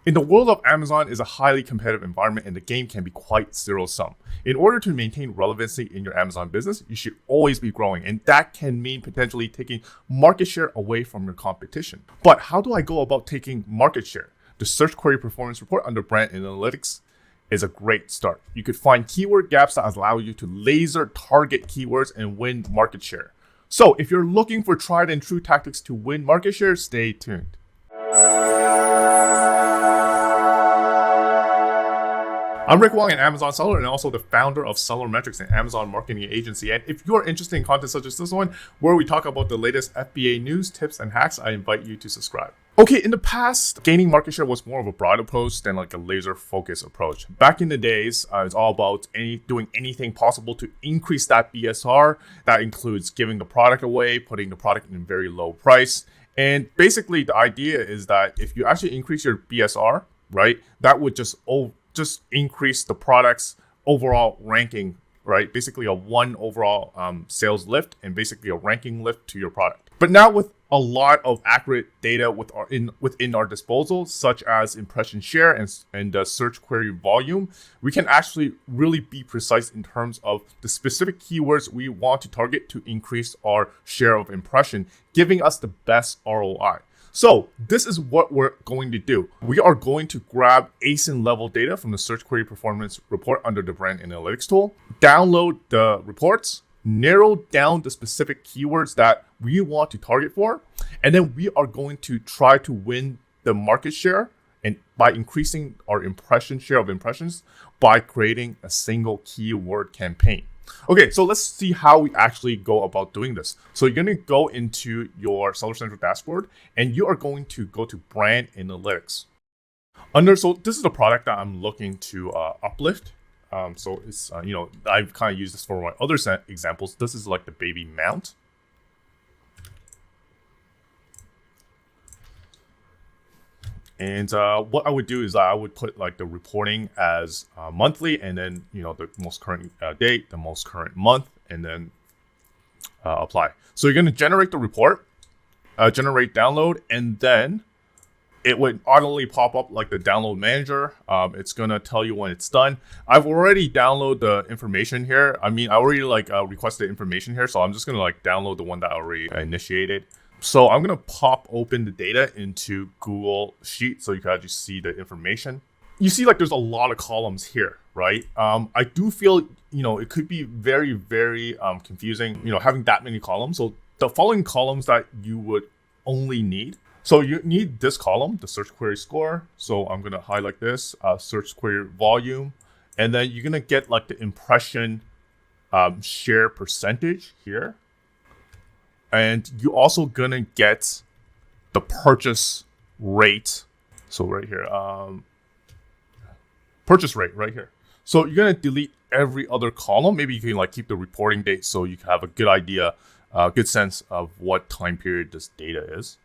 In the world of Amazon is a highly competitive environment and the game can be quite zero-sum. In order to maintain relevancy in your Amazon business, you should always be growing, and that can mean potentially taking market share away from your competition. But how do I go about taking market share? The Search Query Performance Report under Brand Analytics is a great start. You could find keyword gaps that allow you to laser target keywords and win market share. So if you're looking for tried and true tactics to win market share, stay tuned. I'm Rick Wong, an Amazon seller and also the founder of SellerMetrics, an Amazon marketing agency. And if you're interested in content such as this one, where we talk about the latest FBA news, tips, and hacks, I invite you to subscribe. Okay, in the past, gaining market share was more of a broad approach than like a laser focused approach. Back in the days, it's all about doing anything possible to increase that BSR. That includes giving the product away, putting the product in a very low price. And basically, the idea is that if you actually increase your BSR, right, that would just increase the product's overall ranking, right? Basically a one overall sales lift and basically a ranking lift to your product. But now with a lot of accurate data within our disposal, such as impression share and the search query volume, we can actually really be precise in terms of the specific keywords we want to target to increase our share of impression, giving us the best ROI. So this is what we're going to do. We are going to grab ASIN level data from the Search Query Performance Report under the Brand Analytics tool, download the reports, narrow down the specific keywords that we want to target for, and then we are going to try to win the market share and by increasing our impression share of impressions by creating a single keyword campaign. Okay, so let's see how we actually go about doing this. So you're going to go into your Seller Central dashboard and you are going to go to Brand Analytics. So this is the product that I'm looking to uplift. So it's, I've kind of used this for my other examples. This is like the baby mount. And what I would do is I would put like the reporting as monthly, and then the most current date, the most current month, and then apply. So you're going to generate the report, generate download, and then it would automatically pop up like the download manager. It's going to tell you when it's done. I've already downloaded the information here. I already requested information here, so I'm just going to download the one that I already initiated. So I'm going to pop open the data into Google Sheet so you can actually see the information. You see there's a lot of columns here, right? I do feel, it could be very, very confusing, having that many columns. So the following columns that you would only need. So you need this column, the search query score. So I'm going to highlight this, search query volume. And then you're going to get the impression share percentage here. And you're also gonna get the purchase rate. So right here, purchase rate right here. So you're gonna delete every other column. Maybe you can keep the reporting date so you can have a good idea, good sense of what time period this data is.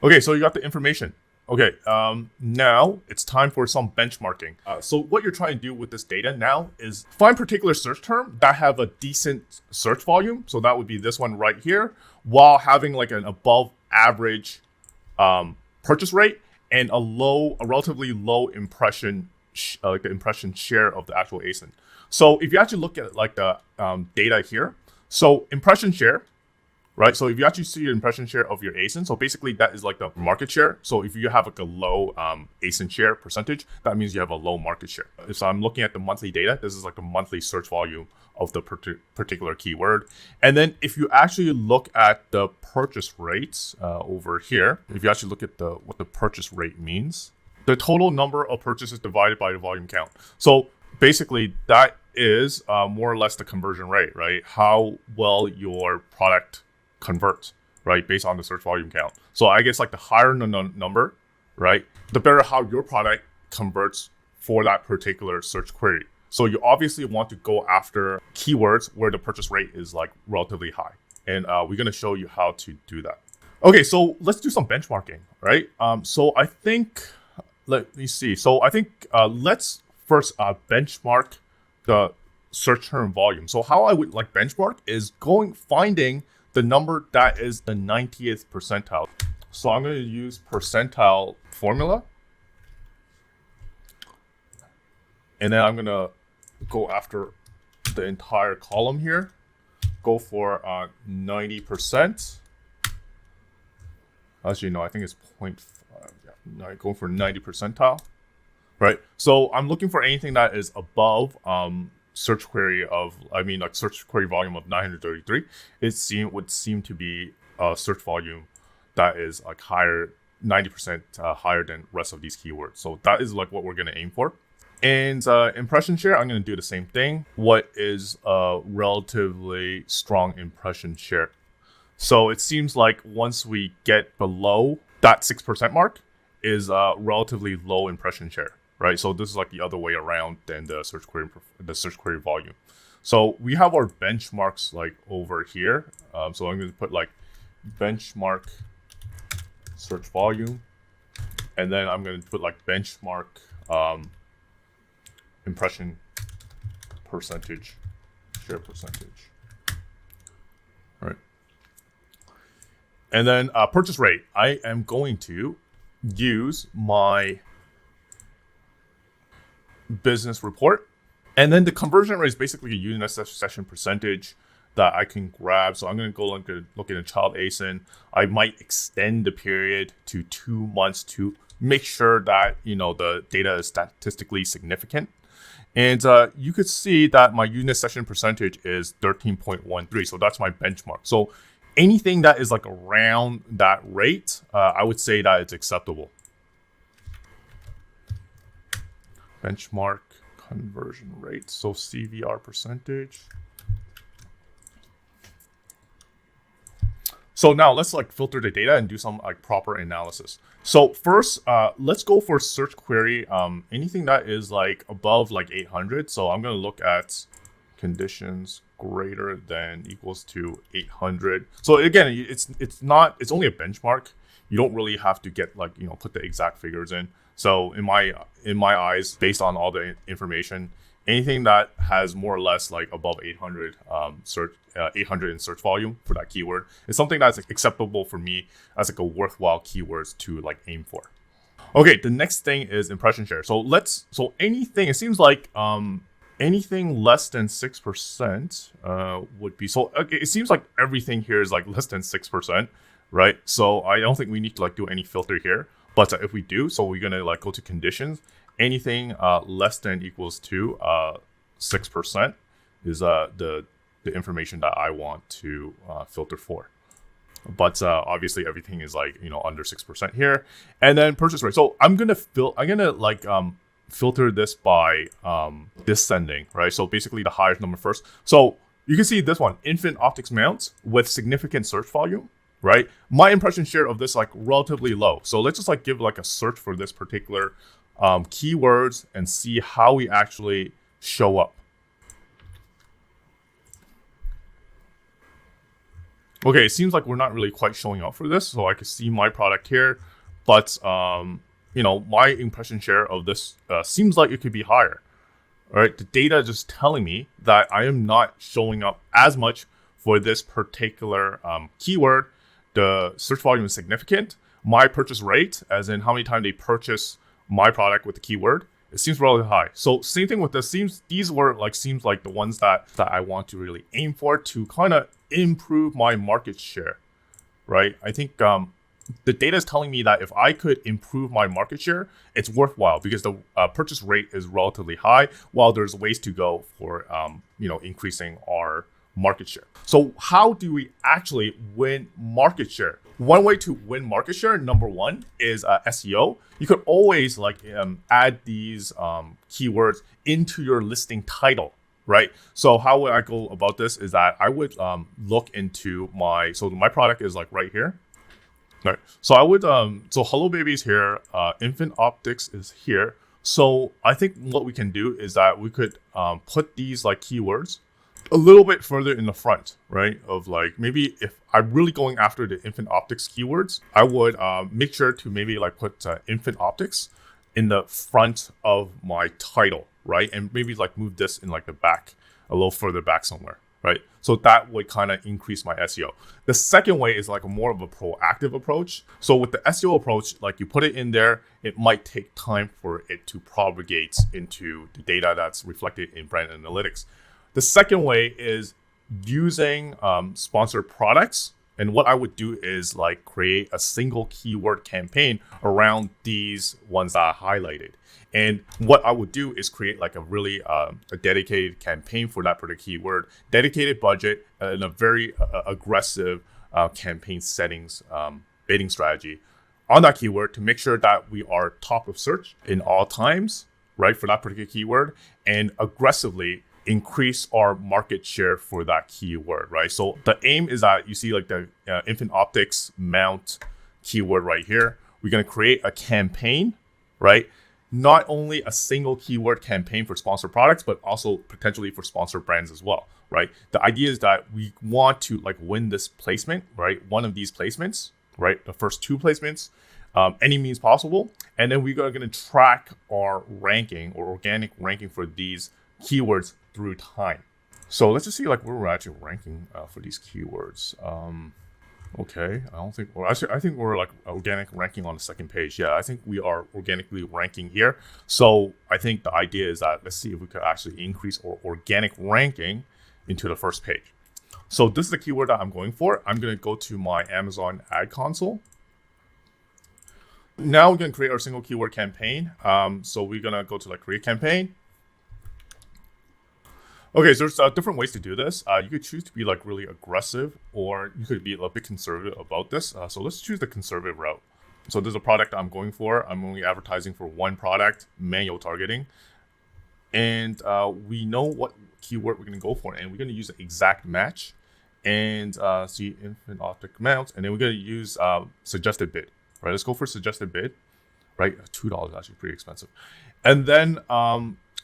Okay, so you got the information. Okay, now it's time for some benchmarking. So what you're trying to do with this data now is find particular search term that have a decent search volume. So that would be this one right here, while having an above average purchase rate and a relatively low impression share of the actual ASIN. So if you actually look at the data here, so impression share, right? So if you actually see your impression share of your ASIN, so basically that is the market share. So if you have a low ASIN share percentage, that means you have a low market share. If I'm looking at the monthly data, this is the monthly search volume of the particular keyword. And then if you actually look at the purchase rates over here, if you actually look at what the purchase rate means, the total number of purchases divided by the volume count. So basically that is more or less the conversion rate, right? How well your product converts, right, based on the search volume count. So I guess the higher the number, right, the better how your product converts for that particular search query. So you obviously want to go after keywords where the purchase rate is relatively high. And we're going to show you how to do that. Okay, so let's do some benchmarking, right? So I think, let me see. So I think let's first benchmark the search term volume. So how I would benchmark is finding the number that is the 90th percentile. So I'm going to use percentile formula. And then I'm going to go after the entire column here. Go for 90%. Actually, no, I think it's 0.5. Yeah, going for 90 percentile. Right. So I'm looking for anything that is above search query volume of 933. Would seem to be a search volume that is like higher, 90% higher than rest of these keywords. So that is like what we're going to aim for. And impression share, I'm going to do the same thing. What is a relatively strong impression share? So it seems like once we get below that 6% mark is a relatively low impression share, right? So this is like the other way around than the search query volume. So we have our benchmarks like over here. So I'm going to put like benchmark search volume, and then I'm going to put like benchmark impression percentage, share percentage. All right. And then purchase rate. I am going to use my business report. And then the conversion rate is basically a unit session percentage that I can grab. So I'm going to go look at a child ASIN. I might extend the period to 2 months to make sure that, the data is statistically significant. And you could see that my unit session percentage is 13.13. So that's my benchmark. So anything that is like around that rate, I would say that it's acceptable. Benchmark conversion rate. So CVR percentage. So now let's like filter the data and do some like proper analysis. So first, let's go for search query. Anything that is like above like 800. So I'm going to look at conditions greater than equals to 800. So again, it's only a benchmark. You don't really have to get like, put the exact figures in. So in my eyes, based on all the information, anything that has more or less like above 800 800 in search volume for that keyword is something that's acceptable for me as like a worthwhile keywords to like aim for. Okay, the next thing is impression share. So anything, it seems like anything less than 6% would be, so okay, it seems like everything here is like less than 6%, right? So I don't think we need to like do any filter here. But if we do, so we're gonna like go to conditions. Anything less than equals to 6% is the information that I want to filter for. But obviously everything is like under 6% here. And then purchase rate. So I'm gonna filter this by descending, right? So basically the highest number first. So you can see this one, infant optics mounts with significant search volume. Right, my impression share of this like relatively low. So let's just like give like a search for this particular keywords and see how we actually show up. Okay, it seems like we're not really quite showing up for this. So I can see my product here, but my impression share of this seems like it could be higher. All right, the data is just telling me that I am not showing up as much for this particular keyword. The search volume is significant. My purchase rate, as in how many times they purchase my product with the keyword, it seems relatively high. So same thing with this. Seems like the ones that I want to really aim for to kind of improve my market share, right? I think the data is telling me that if I could improve my market share, it's worthwhile because the purchase rate is relatively high, while there's ways to go for increasing our market share. So how do we actually win market share? One way to win market share, number one, is SEO. You could always add these keywords into your listing title, right? So how would I go about this is that I would look into my product is like right here. Right. So I would so Hello Baby is here, Infant Optics is here. So I think what we can do is that we could put these like keywords a little bit further in the front, right? Of like, maybe if I'm really going after the infant optics keywords, I would make sure to maybe like put infant optics in the front of my title, right? And maybe like move this in like the back, a little further back somewhere, right? So that would kind of increase my SEO. The second way is like more of a proactive approach. So with the SEO approach, like you put it in there, it might take time for it to propagate into the data that's reflected in brand analytics. The second way is using sponsored products. And what I would do is like create a single keyword campaign around these ones that I highlighted. And what I would do is create like a really a dedicated campaign for that particular keyword, dedicated budget, and a very aggressive campaign settings bidding strategy on that keyword to make sure that we are top of search in all times, right, for that particular keyword, and aggressively increase our market share for that keyword, right? So the aim is that you see like the infant optics mount keyword right here. We're going to create a campaign, right? Not only a single keyword campaign for sponsored products, but also potentially for sponsored brands as well, right? The idea is that we want to like win this placement, right? One of these placements, right? The first two placements, any means possible. And then we're going to track our ranking or organic ranking for these keywords through time. So let's just see like where we're actually ranking for these keywords. Okay, I think we're like organic ranking on the second page. Yeah, I think we are organically ranking here. So I think the idea is that let's see if we could actually increase our organic ranking into the first page. So this is the keyword that I'm going for. I'm going to go to my Amazon ad console. Now we're going to create our single keyword campaign. So we're going to go to like create campaign. Okay, so there's different ways to do this. You could choose to be like really aggressive, or you could be a bit conservative about this. So let's choose the conservative route. So there's a product I'm going for. I'm only advertising for one product, manual targeting. And we know what keyword we're going to go for, and we're going to use an exact match. And see infant optic mounts, and then we're going to use suggested bid. Right, let's go for suggested bid. Right, $2 is actually pretty expensive. And then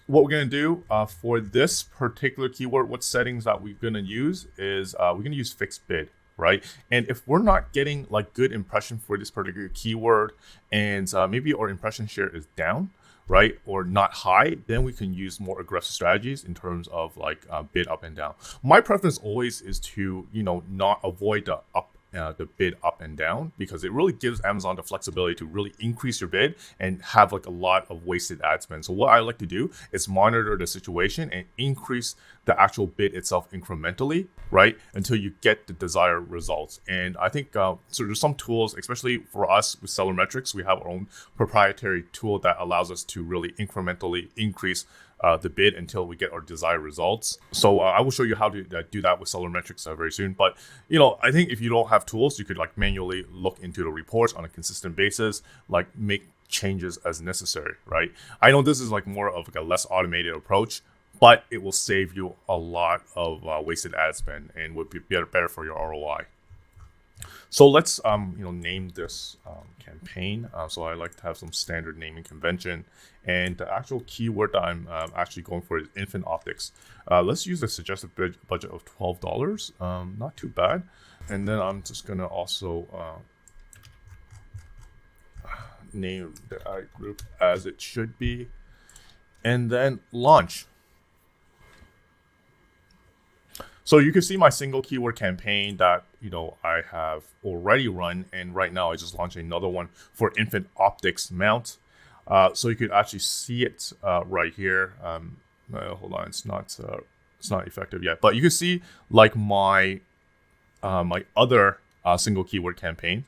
what we're going to do for this particular keyword, what settings that we're going to use is we're going to use fixed bid, right? And if we're not getting like good impression for this particular keyword, and maybe our impression share is down, right, or not high, then we can use more aggressive strategies in terms of like bid up and down. My preference always is to, not avoid the bid up and down, because it really gives Amazon the flexibility to really increase your bid and have like a lot of wasted ad spend. So what I like to do is monitor the situation and increase the actual bid itself incrementally, right, until you get the desired results. And I think so there's some tools, especially for us with SellerMetrics, we have our own proprietary tool that allows us to really incrementally increase the bid until we get our desired results. So I will show you how to do that with SellerMetrics very soon. But I think if you don't have tools, you could like manually look into the reports on a consistent basis, like make changes as necessary, right? I know this is like more of like a less automated approach, but it will save you a lot of wasted ad spend and would be better for your ROI. So let's name this campaign. So I like to have some standard naming convention, and the actual keyword that I'm actually going for is infant optics. Let's use a suggested budget of $12. Not too bad. And then I'm just gonna also name the ad group as it should be, and then launch. So you can see my single keyword campaign that I have already run, and right now I just launched another one for infant optics mount. So you could actually see it right here. Hold on, it's not effective yet, but you can see like my my other single keyword campaign.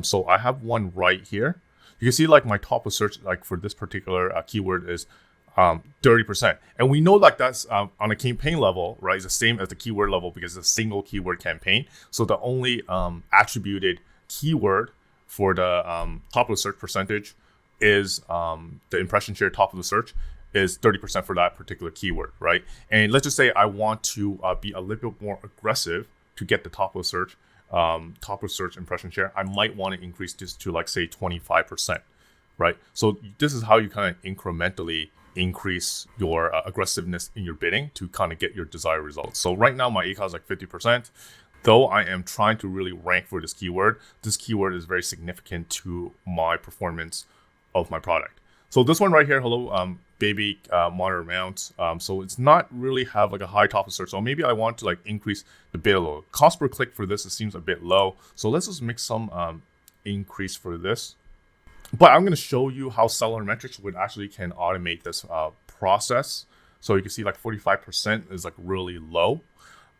So I have one right here. You can see like my top of search like for this particular keyword is 30%. And we know like that's on a campaign level, right? It's the same as the keyword level because it's a single keyword campaign. So the only attributed keyword for the top of the search percentage is the impression share top of the search is 30% for that particular keyword, right? And let's just say I want to be a little bit more aggressive to get the top of search impression share. I might want to increase this to like say 25%, right? So this is how you kind of incrementally increase your aggressiveness in your bidding to kind of get your desired results. So right now my ACOS is like 50%. Though I am trying to really rank for this keyword is very significant to my performance of my product. So this one right here, hello baby monitor mount. So it's not really have like a high top of search. So maybe I want to like increase the bid a little. Cost per click for this, it seems a bit low. So let's just make some increase for this. But I'm going to show you how SellerMetrics would actually can automate this process. So you can see like 45% is like really low.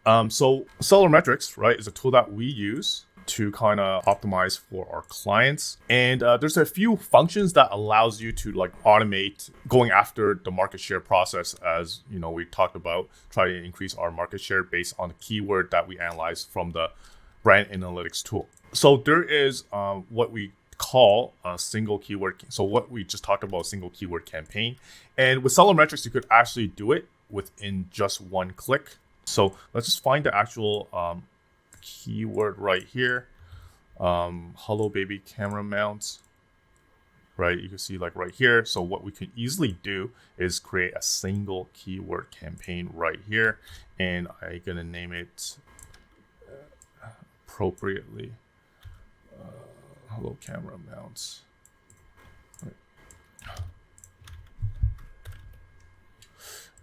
So SellerMetrics, right, is a tool that we use to kind of optimize for our clients. And there's a few functions that allows you to like automate going after the market share process, as you know, we talked about, try to increase our market share based on the keyword that we analyze from the brand analytics tool. So there is what we call a single keyword. So what we just talked about, a single keyword campaign. And with SellerMetrics, you could actually do it within just one click. So let's just find the actual keyword right here. Hello baby camera mount, right? You can see like right here. So what we could easily do is create a single keyword campaign right here. And I'm gonna name it appropriately. Hello camera mounts. Right.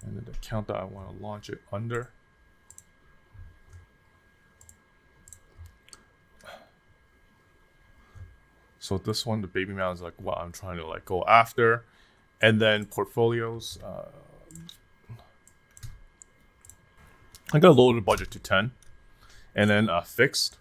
And then the account that I want to launch it under. So this one, the baby mount, is like what I'm trying to like go after. And then portfolios. I'm gonna lower the budget to 10, and then fixed.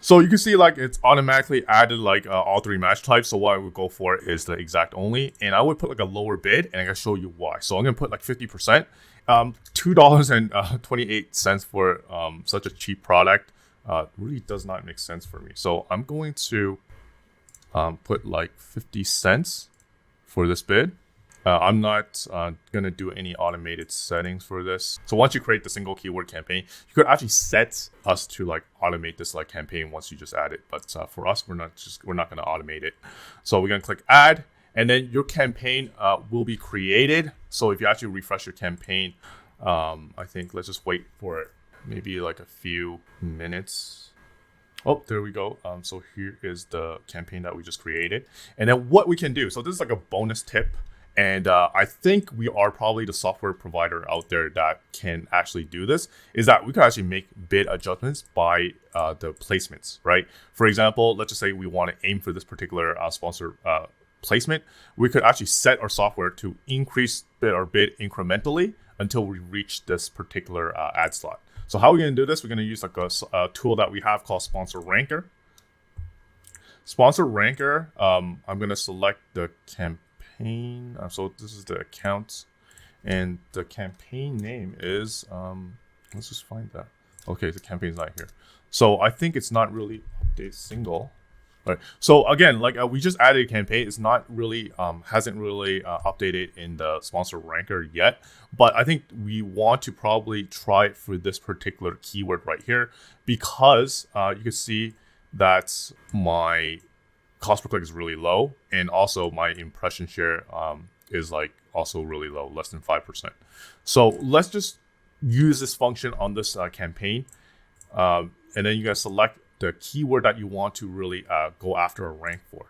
So you can see like it's automatically added like all three match types. So what I would go for is the exact only, and I would put like a lower bid, and I can show you why. So I'm gonna put like 50%, $2.28 for such a cheap product really does not make sense for me. So I'm going to put like 50 cents for this bid. I'm not going to do any automated settings for this. So once you create the single keyword campaign, you could actually set us to like automate this like campaign once you just add it. But for us, we're not going to automate it. So we're going to click add, and then your campaign will be created. So if you actually refresh your campaign, I think let's just wait for it, maybe like a few minutes. Oh, there we go. So here is the campaign that we just created. And then what we can do, so this is like a bonus tip. And I think we are probably the software provider out there that can actually do this, is that we can actually make bid adjustments by the placements, right? For example, let's just say we want to aim for this particular sponsor placement. We could actually set our software to increase our bid incrementally until we reach this particular ad slot. So how are we going to do this? We're going to use like a tool that we have called Sponsor Ranker. Sponsor Ranker, I'm going to select the campaign. So this is the account, and the campaign name is, let's just find that. Okay, the campaign's not here. So I think it's not really update single. Right. So again, like we just added a campaign. It's not really, hasn't really updated in the Sponsor Ranker yet. But I think we want to probably try it for this particular keyword right here, because you can see that my cost per click is really low, and also my impression share is like also really low, less than 5%. So let's just use this function on this campaign, and then you guys select the keyword that you want to really go after or rank for.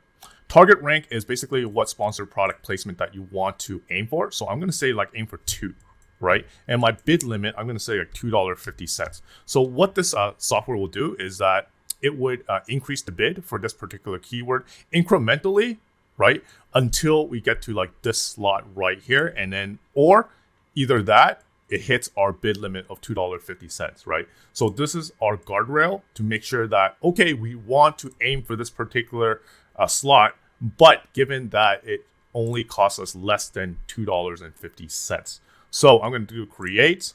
Target rank is basically what sponsored product placement that you want to aim for. So I'm going to say like aim for 2, right? And my bid limit, I'm going to say like $2.50. So what this software will do is that it would increase the bid for this particular keyword incrementally, right? Until we get to like this slot right here. And then, or either that, it hits our bid limit of $2.50, right? So this is our guardrail to make sure that, okay, we want to aim for this particular slot, but given that it only costs us less than $2.50. So I'm going to do create,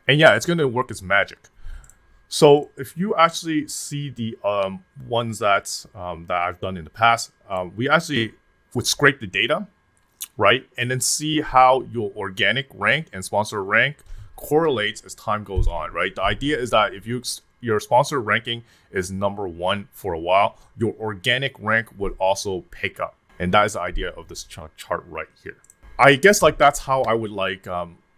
and yeah, it's going to work as magic. So if you actually see the ones that I've done in the past, we actually would scrape the data, right? And then see how your organic rank and sponsor rank correlates as time goes on, right? The idea is that if your sponsor ranking is number 1 for a while, your organic rank would also pick up. And that is the idea of this chart right here. I guess like that's how I would like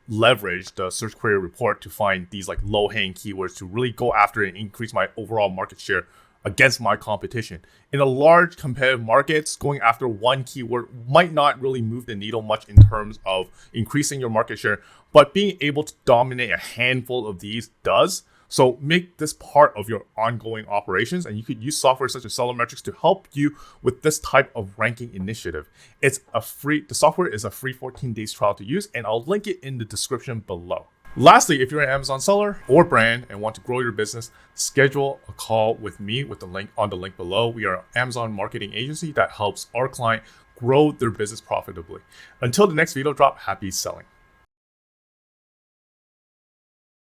leverage the search query report to find these like low-hanging keywords to really go after and increase my overall market share against my competition. In a large competitive markets, going after one keyword might not really move the needle much in terms of increasing your market share, but being able to dominate a handful of these does. So make this part of your ongoing operations, and you could use software such as SellerMetrics to help you with this type of ranking initiative. The software is a free 14 days trial to use, and I'll link it in the description below. Lastly, if you're an Amazon seller or brand and want to grow your business, schedule a call with me with the link on the link below. We are an Amazon marketing agency that helps our client grow their business profitably. Until the next video drop, happy selling.